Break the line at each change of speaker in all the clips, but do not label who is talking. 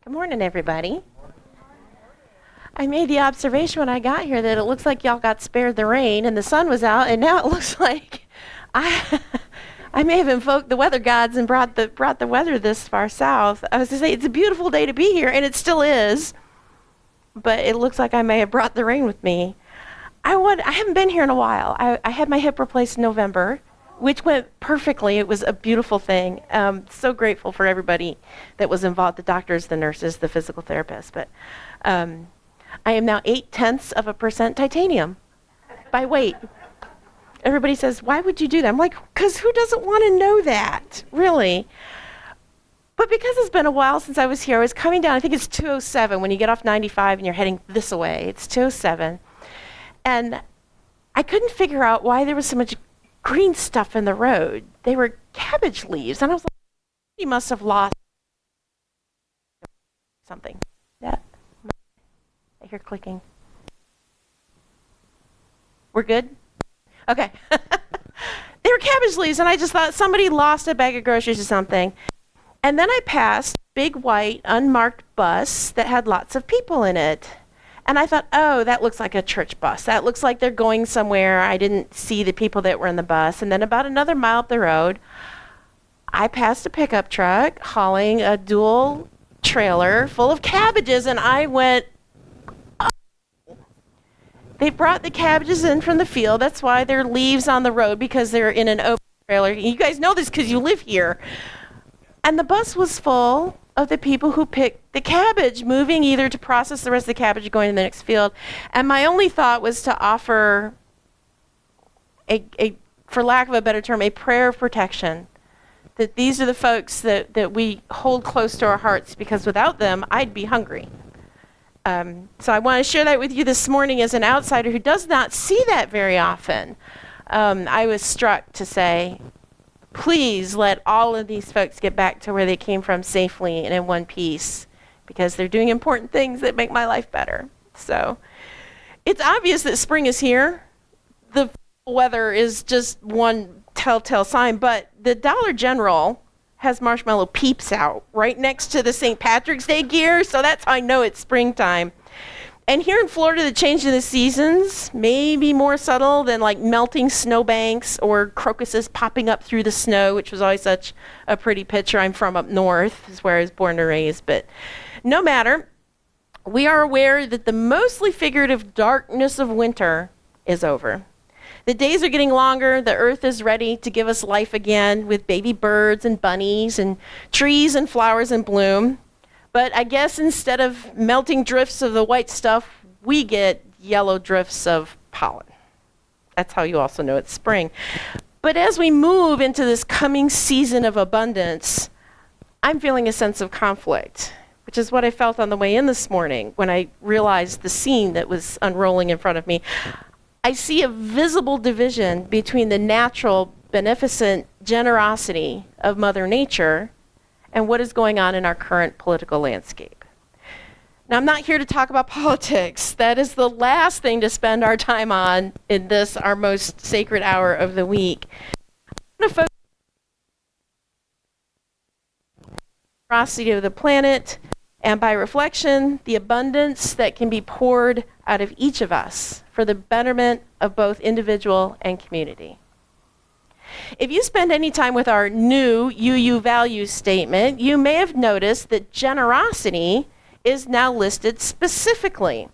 Good morning, everybody. I made the observation when I got here that it looks like y'all got spared the rain and the sun was out, and now it looks like I I may have invoked the weather gods and brought the weather this far south. I was to say it's a beautiful day to be here, and it still is, but it looks like I may have brought the rain with me. I haven't been here in a while. I had my hip replaced in November, which went perfectly. It was a beautiful thing. So grateful for everybody that was involved, the doctors, the nurses, the physical therapists. But I am now 0.8% titanium by weight. Everybody says, why would you do that? I'm like, because who doesn't want to know that, really? But because it's been a while since I was here, I was coming down, I think it's 207 when you get off 95 and you're heading this way. It's 207. And I couldn't figure out why there was so much green stuff in the road. They were cabbage leaves. And I was like, you must have lost something. That I hear clicking. We're good? Okay. They were cabbage leaves, and I just thought somebody lost a bag of groceries or something. And then I passed a big white unmarked bus that had lots of people in it. And I thought, oh, that looks like a church bus. That looks like they're going somewhere. I didn't see the people that were in the bus. And then about another mile up the road, I passed a pickup truck hauling a dual trailer full of cabbages. And I went, oh. They brought the cabbages in from the field. That's why there are leaves on the road, because they're in an open trailer. You guys know this because you live here. And the bus was full of the people who picked the cabbage, moving either to process the rest of the cabbage or going to the next field. And my only thought was to offer a for lack of a better term, a prayer of protection. That these are the folks that we hold close to our hearts, because without them, I'd be hungry. So I want to share that with you this morning as an outsider who does not see that very often. I was struck to say, please let all of these folks get back to where they came from safely and in one piece, because they're doing important things that make my life better. So it's obvious that spring is here. The weather is just one telltale sign, but the Dollar General has marshmallow peeps out right next to the St. Patrick's Day gear, so that's how I know it's springtime. And here in Florida, the change in the seasons may be more subtle than like melting snowbanks or crocuses popping up through the snow, which was always such a pretty picture. I'm from up north, is where I was born and raised. But no matter, we are aware that the mostly figurative darkness of winter is over. The days are getting longer. The earth is ready to give us life again, with baby birds and bunnies and trees and flowers in bloom. But I guess instead of melting drifts of the white stuff, we get yellow drifts of pollen. That's how you also know it's spring. But as we move into this coming season of abundance, I'm feeling a sense of conflict, which is what I felt on the way in this morning when I realized the scene that was unrolling in front of me. I see a visible division between the natural, beneficent generosity of Mother Nature and what is going on in our current political landscape. Now, I'm not here to talk about politics. That is the last thing to spend our time on in this, our most sacred hour of the week. I'm going to focus on the generosity of the planet, and by reflection, the abundance that can be poured out of each of us for the betterment of both individual and community. If you spend any time with our new UU values statement, you may have noticed that generosity is now listed specifically,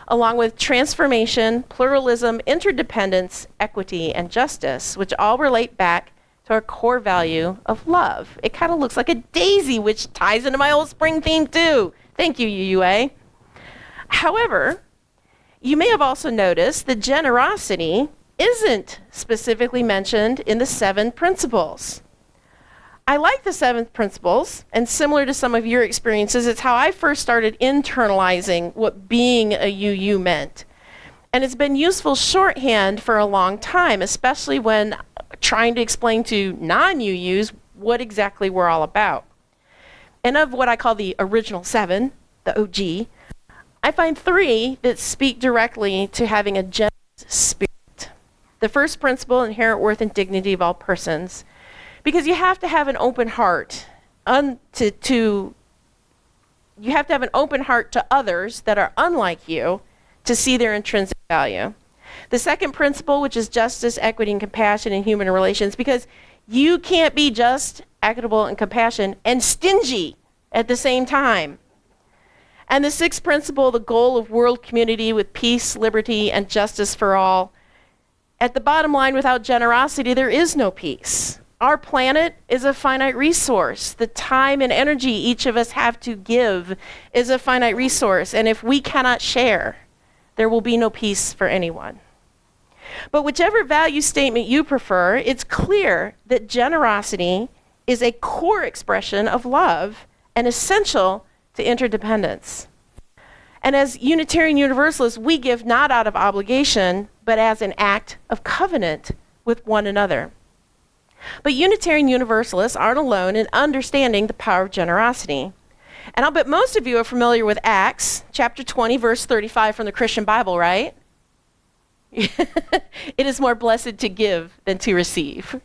along with transformation, pluralism, interdependence, equity, and justice, which all relate back to our core value of love. It kind of looks like a daisy, which ties into my old spring theme too. Thank you, UUA. However, you may have also noticed that generosity isn't specifically mentioned in the 7 principles. I like the 7 principles, and similar to some of your experiences, it's how I first started internalizing what being a UU meant. And it's been useful shorthand for a long time, especially when trying to explain to non-UUs what exactly we're all about. And of what I call the original 7, the OG, I find 3 that speak directly to having a generous spirit. The first principle, inherent worth and dignity of all persons, because you have to have an open heart to you have to have an open heart to others that are unlike you to see their intrinsic value. The second principle, which is justice, equity, and compassion in human relations, because you can't be just, equitable, and compassion and stingy at the same time. And the sixth principle, the goal of world community with peace, liberty, and justice for all. At the bottom line, without generosity, there is no peace. Our planet is a finite resource. The time and energy each of us have to give is a finite resource. And if we cannot share, there will be no peace for anyone. But whichever value statement you prefer, it's clear that generosity is a core expression of love and essential to interdependence. And as Unitarian Universalists, we give not out of obligation, but as an act of covenant with one another. But Unitarian Universalists aren't alone in understanding the power of generosity. And I'll bet most of you are familiar with Acts chapter 20, verse 35 from the Christian Bible, right? It is more blessed to give than to receive.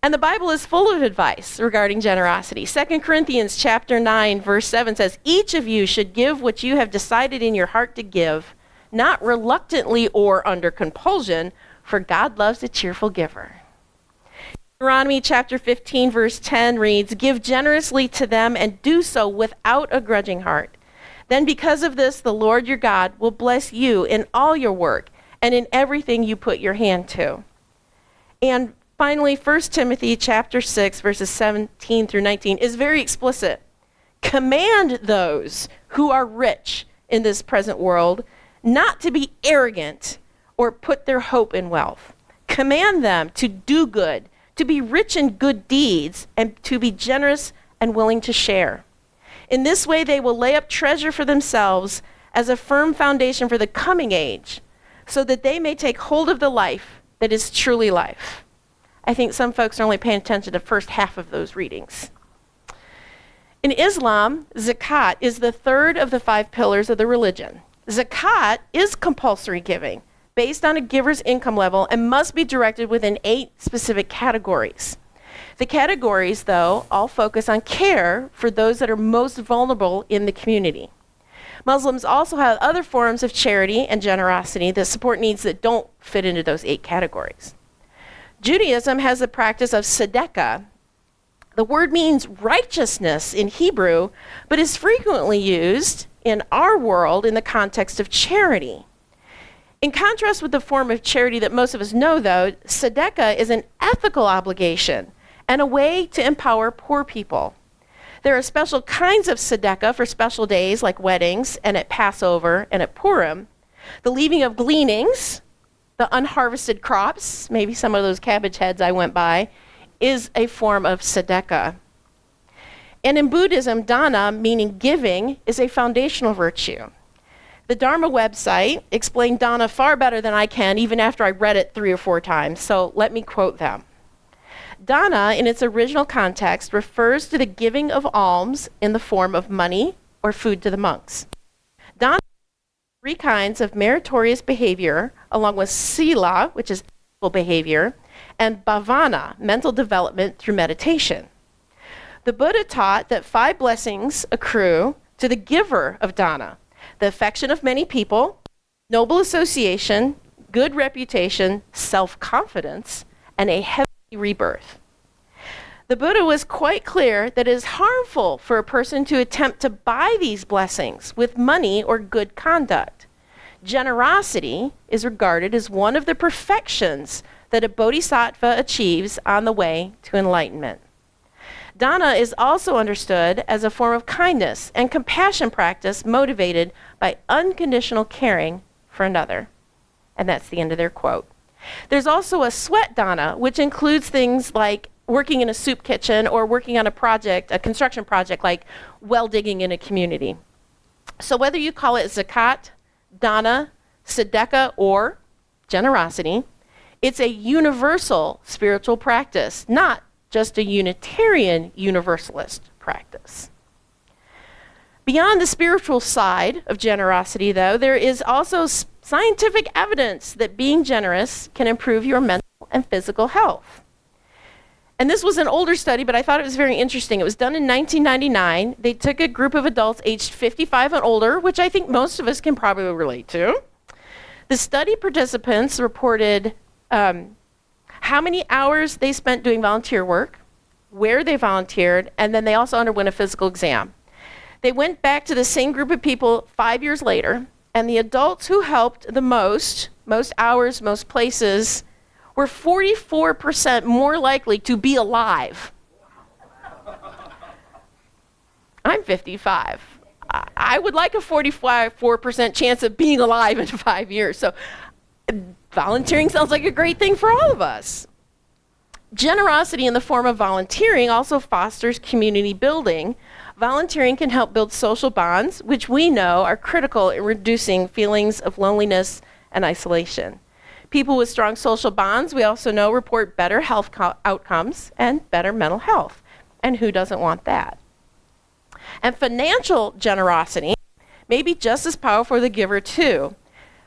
And the Bible is full of advice regarding generosity. 2 Corinthians chapter 9, verse 7 says, each of you should give what you have decided in your heart to give, not reluctantly or under compulsion, for God loves a cheerful giver. Deuteronomy chapter 15, verse 10 reads, give generously to them and do so without a grudging heart. Then because of this, the Lord your God will bless you in all your work and in everything you put your hand to. And finally, 1 Timothy chapter 6, verses 17 through 19 is very explicit. Command those who are rich in this present world not to be arrogant or put their hope in wealth. Command them to do good, to be rich in good deeds, and to be generous and willing to share. In this way, they will lay up treasure for themselves as a firm foundation for the coming age, so that they may take hold of the life that is truly life. I think some folks are only paying attention to the first half of those readings. In Islam, zakat is the third of the 5 pillars of the religion. Zakat is compulsory giving based on a giver's income level and must be directed within 8 specific categories. The categories, though, all focus on care for those that are most vulnerable in the community. Muslims also have other forms of charity and generosity that support needs that don't fit into those 8 categories. Judaism has the practice of tzedakah. The word means righteousness in Hebrew, but is frequently used in our world in the context of charity. In contrast with the form of charity that most of us know, though, tzedakah is an ethical obligation and a way to empower poor people. There are special kinds of tzedakah for special days like weddings and at Passover and at Purim. The leaving of gleanings, the unharvested crops, maybe some of those cabbage heads I went by, is a form of tzedakah. And in Buddhism, dana, meaning giving, is a foundational virtue. The Dharma website explained dana far better than I can, even after I read it 3 or 4 times, so let me quote them. Dana, in its original context, refers to the giving of alms in the form of money or food to the monks. Dana has 3 kinds of meritorious behavior, along with sila, which is ethical behavior, and bhavana, mental development through meditation. The Buddha taught that 5 blessings accrue to the giver of dana: the affection of many people, noble association, good reputation, self-confidence, and a heavenly rebirth. The Buddha was quite clear that it is harmful for a person to attempt to buy these blessings with money or good conduct. Generosity is regarded as one of the perfections that a bodhisattva achieves on the way to enlightenment. Dana is also understood as a form of kindness and compassion practice motivated by unconditional caring for another. And that's the end of their quote. There's also a sweat dana, which includes things like working in a soup kitchen or working on a project, a construction project like well digging in a community. So whether you call it zakat, dana, tzedakah, or generosity, it's a universal spiritual practice, not just a Unitarian Universalist practice. Beyond the spiritual side of generosity, though, there is also scientific evidence that being generous can improve your mental and physical health. And this was an older study, but I thought it was very interesting. It was done in 1999. They took a group of adults aged 55 and older, which I think most of us can probably relate to. The study participants reported how many hours they spent doing volunteer work, where they volunteered, and then they also underwent a physical exam. They went back to the same group of people 5 years later, and the adults who helped the most hours, most places, were 44% more likely to be alive. I'm 55. I would like a 44% chance of being alive in 5 years. So volunteering sounds like a great thing for all of us. Generosity in the form of volunteering also fosters community building. Volunteering can help build social bonds, which we know are critical in reducing feelings of loneliness and isolation. People with strong social bonds, we also know, report better health outcomes and better mental health. And who doesn't want that? And financial generosity may be just as powerful for the giver, too.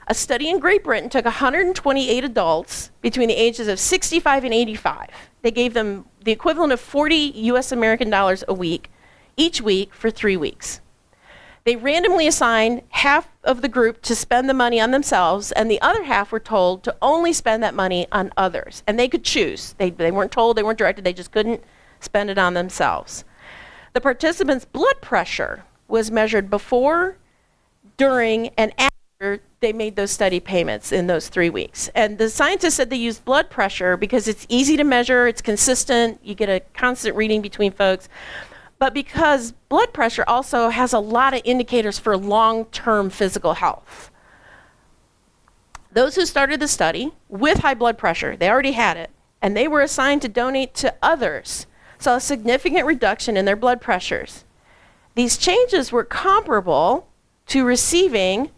A study in Great Britain took 128 adults between the ages of 65 and 85. They gave them the equivalent of 40 US American dollars a week, each week for 3 weeks. They randomly assigned half of the group to spend the money on themselves, and the other half were told to only spend that money on others. And they could choose. They weren't told, they weren't directed, they just couldn't spend it on themselves. The participants' blood pressure was measured before, during, and after they made those study payments in those 3 weeks. And the scientists said they used blood pressure because it's easy to measure, it's consistent, you get a constant reading between folks. But because blood pressure also has a lot of indicators for long-term physical health. Those who started the study with high blood pressure, they already had it, and they were assigned to donate to others, saw a significant reduction in their blood pressures. These changes were comparable to receiving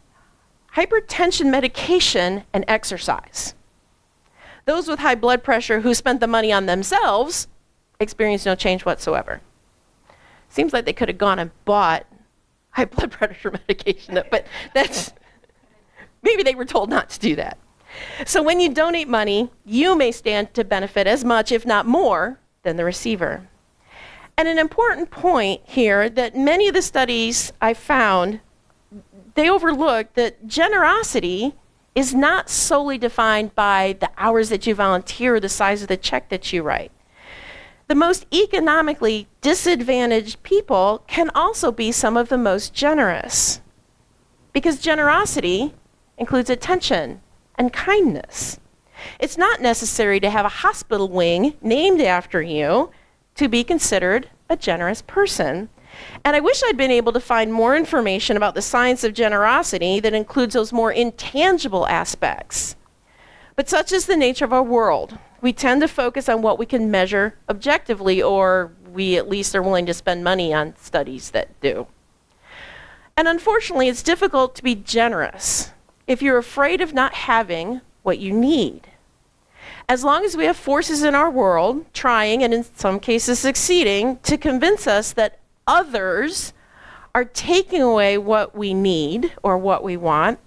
hypertension medication and exercise. Those with high blood pressure who spent the money on themselves experienced no change whatsoever. Seems like they could have gone and bought high blood pressure medication, but that's, maybe they were told not to do that. So when you donate money, you may stand to benefit as much, if not more, than the receiver. And an important point here that many of the studies I found, they overlooked that generosity is not solely defined by the hours that you volunteer or the size of the check that you write. The most economically disadvantaged people can also be some of the most generous, because generosity includes attention and kindness. It's not necessary to have a hospital wing named after you to be considered a generous person. And I wish I'd been able to find more information about the science of generosity that includes those more intangible aspects. But such is the nature of our world. We tend to focus on what we can measure objectively, or we at least are willing to spend money on studies that do. And unfortunately, it's difficult to be generous if you're afraid of not having what you need. As long as we have forces in our world trying, and in some cases succeeding, to convince us that others are taking away what we need or what we want,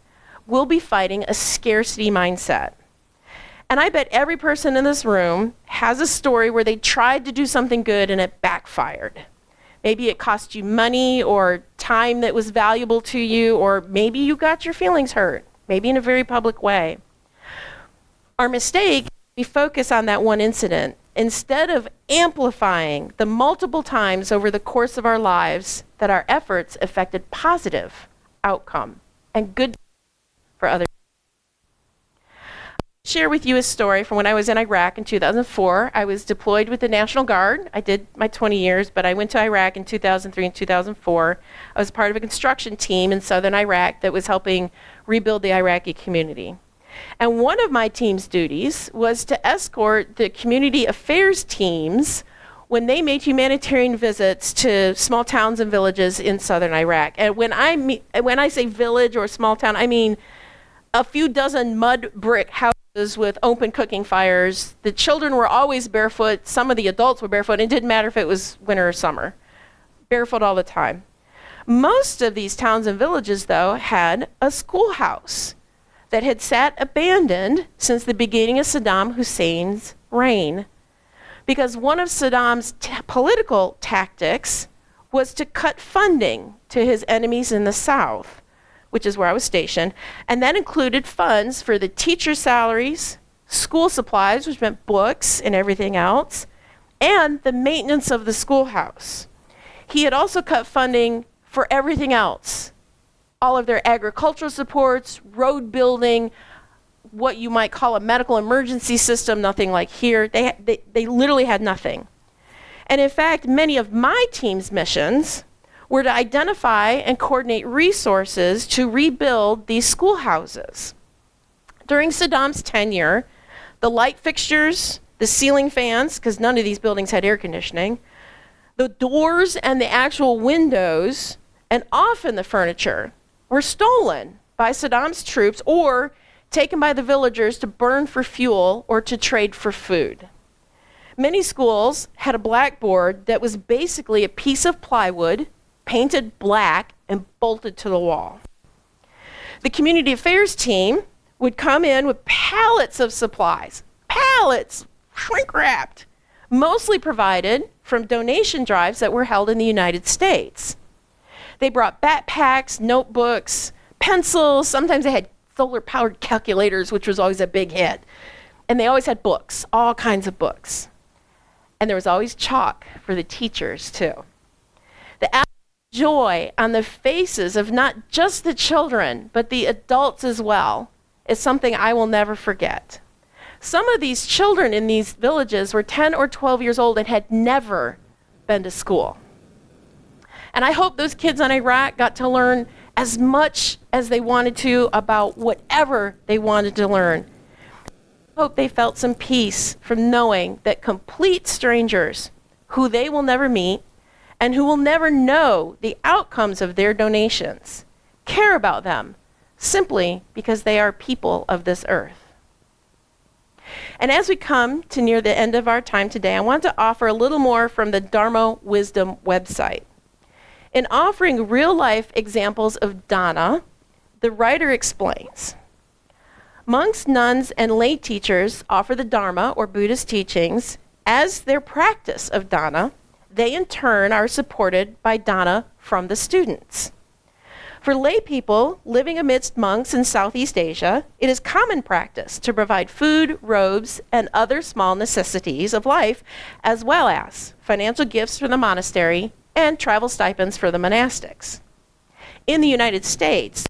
we'll be fighting a scarcity mindset. And I bet every person in this room has a story where they tried to do something good and it backfired. Maybe it cost you money or time that was valuable to you, or maybe you got your feelings hurt, maybe in a very public way. Our mistake, we focus on that one incident instead of amplifying the multiple times over the course of our lives that our efforts affected positive outcome and good for others. Share with you a story from when I was in Iraq in 2004. I was deployed with the National Guard. I did my 20 years, but I went to Iraq in 2003 and 2004. I was part of a construction team in southern Iraq that was helping rebuild the Iraqi community. And one of my team's duties was to escort the community affairs teams when they made humanitarian visits to small towns and villages in southern Iraq. And when I say village or small town, I mean a few dozen mud brick houses with open cooking fires. The children were always barefoot. Some of the adults were barefoot. It didn't matter if it was winter or summer. Barefoot all the time. Most of these towns and villages, though, had a schoolhouse that had sat abandoned since the beginning of Saddam Hussein's reign. because one of Saddam's political tactics was to cut funding to his enemies in the South, which is where I was stationed, and that included funds for the teacher salaries, school supplies, which meant books and everything else, and the maintenance of the schoolhouse. He had also cut funding for everything else, all of their agricultural supports, road building, what you might call a medical emergency system, nothing like here. They literally had nothing. And in fact, many of my team's missions were to identify and coordinate resources to rebuild these schoolhouses. During Saddam's tenure, the light fixtures, the ceiling fans, because none of these buildings had air conditioning, the doors and the actual windows, and often the furniture, were stolen by Saddam's troops or taken by the villagers to burn for fuel or to trade for food. Many schools had a blackboard that was basically a piece of plywood painted black and bolted to the wall. The community affairs team would come in with pallets of supplies, pallets, shrink wrapped, mostly provided from donation drives that were held in the United States. They brought backpacks, notebooks, pencils. Sometimes they had solar-powered calculators, which was always a big hit. And they always had books, all kinds of books. And there was always chalk for the teachers, too. The joy on the faces of not just the children, but the adults as well, is something I will never forget. Some of these children in these villages were 10 or 12 years old and had never been to school. And I hope those kids in Iraq got to learn as much as they wanted to about whatever they wanted to learn. I hope they felt some peace from knowing that complete strangers who they will never meet and who will never know the outcomes of their donations care about them simply because they are people of this earth. And as we come to near the end of our time today, I want to offer a little more from the Dharma Wisdom website. In offering real-life examples of dana, the writer explains, monks, nuns, and lay teachers offer the Dharma, or Buddhist teachings, as their practice of dana. They, in turn, are supported by dana from the students. For lay people living amidst monks in Southeast Asia, it is common practice to provide food, robes, and other small necessities of life, as well as financial gifts for the monastery and travel stipends for the monastics. In the United States,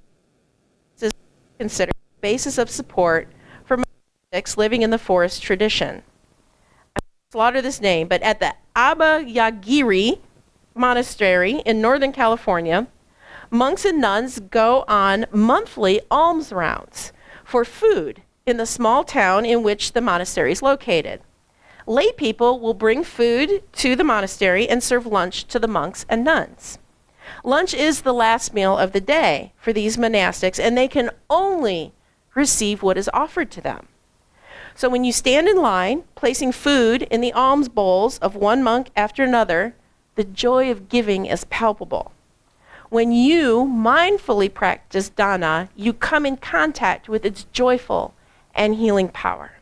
this is considered the basis of support for monastics living in the forest tradition. I slaughter this name, but at the Abhayagiri Monastery in Northern California, monks and nuns go on monthly alms rounds for food in the small town in which the monastery is located. Lay people will bring food to the monastery and serve lunch to the monks and nuns. Lunch is the last meal of the day for these monastics, and they can only receive what is offered to them. So when you stand in line, placing food in the alms bowls of one monk after another, the joy of giving is palpable. When you mindfully practice dana, you come in contact with its joyful and healing power.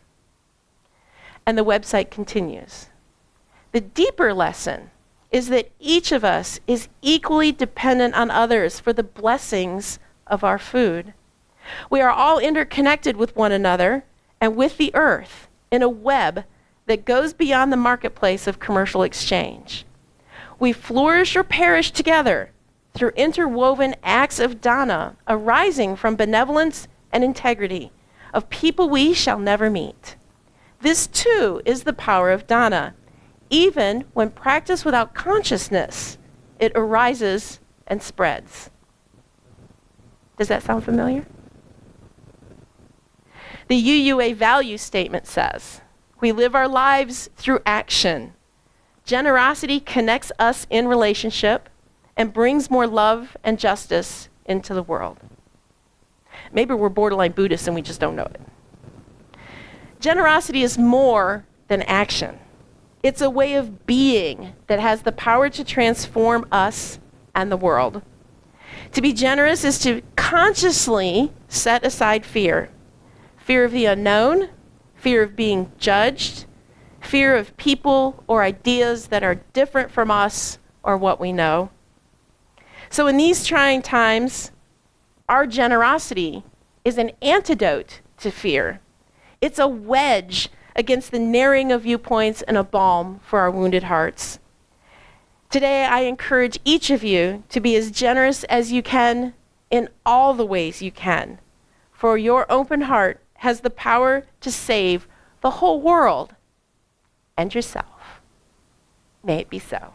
And the website continues. The deeper lesson is that each of us is equally dependent on others for the blessings of our food. We are all interconnected with one another and with the earth in a web that goes beyond the marketplace of commercial exchange. We flourish or perish together through interwoven acts of dana arising from benevolence and integrity of people we shall never meet. This too is the power of dana. Even when practiced without consciousness, it arises and spreads. Does that sound familiar? The UUA value statement says, we live our lives through action. Generosity connects us in relationship and brings more love and justice into the world. Maybe we're borderline Buddhists and we just don't know it. Generosity is more than action. It's a way of being that has the power to transform us and the world. To be generous is to consciously set aside fear. Fear of the unknown, fear of being judged, fear of people or ideas that are different from us or what we know. So in these trying times, our generosity is an antidote to fear. It's a wedge against the narrowing of viewpoints and a balm for our wounded hearts. Today, I encourage each of you to be as generous as you can in all the ways you can, for your open heart has the power to save the whole world and yourself. May it be so.